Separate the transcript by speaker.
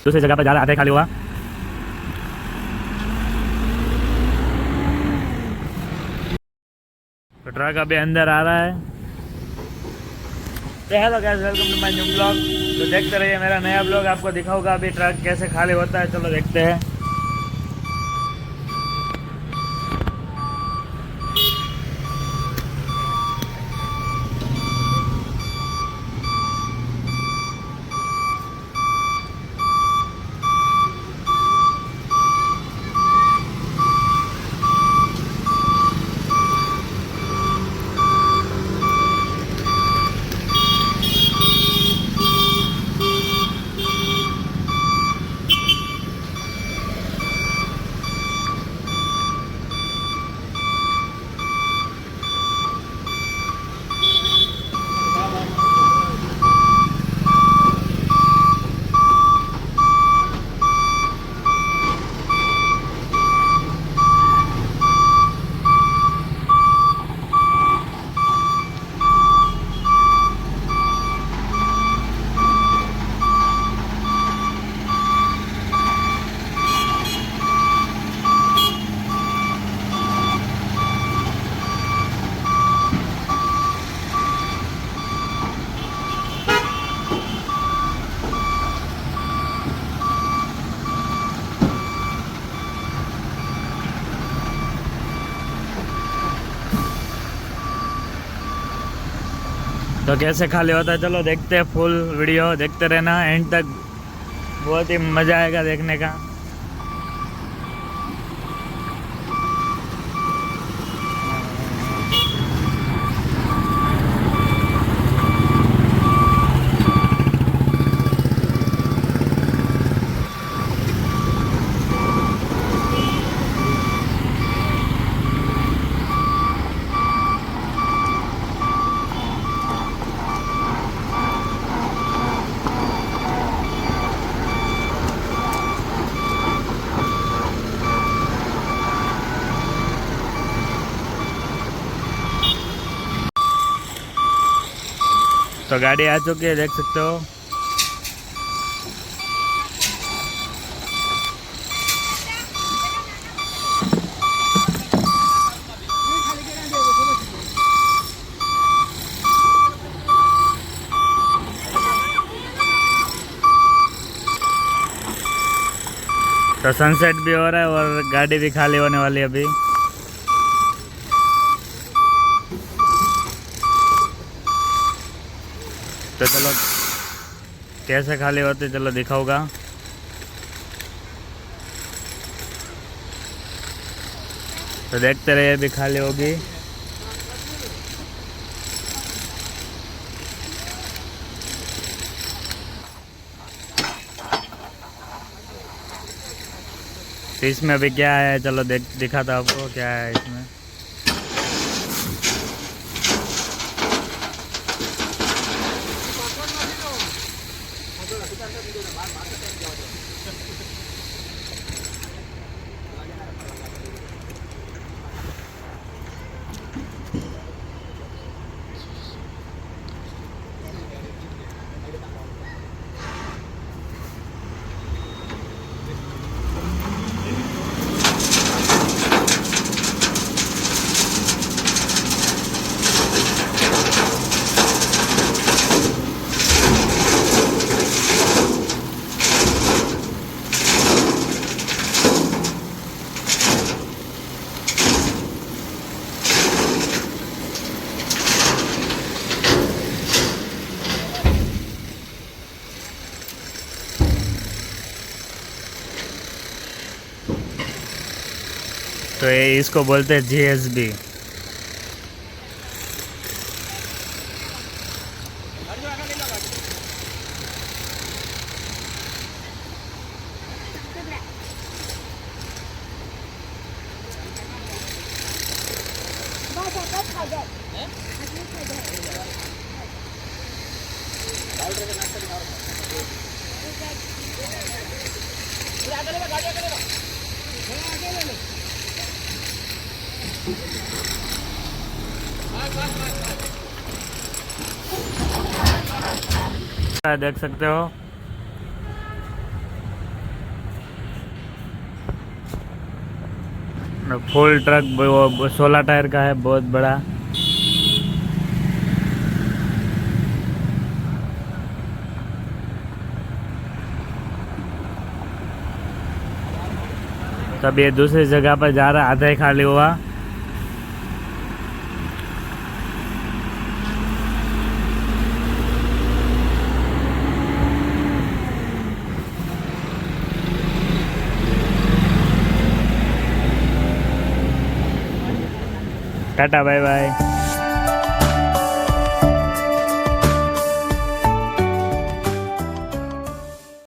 Speaker 1: दूसरी जगह पर जा रहा है खाली हुआ। तो ट्रक अभी अंदर आ रहा है। तो hello guys, welcome to my new blog. तो देखते रहिए मेरा नया ब्लॉग, आपको दिखाऊंगा अभी ट्रक कैसे खाली होता है। चलो देखते हैं। तो कैसे खाली होता है चलो देखते हैं। फुल वीडियो देखते रहना एंड तक, बहुत ही मज़ा आएगा देखने का। तो गाड़ी आ चुकी है, देख सकते हो। तो सनसेट भी हो रहा है और गाड़ी भी खाली होने वाली है अभी। तो चलो कैसे खाली होते चलो दिखाऊंगा। तो देखते रहिए, अभी खाली होगी। तो इसमें अभी क्या है चलो दिखाता आपको क्या है इसमें। तो ये इसको बोलते हैं जीएसबी। देख सकते हो फुल ट्रक 16 टायर का है, बहुत बड़ा। तब ये दूसरी जगह पर जा रहा, आधा ही खाली हुआ। Tata bye bye.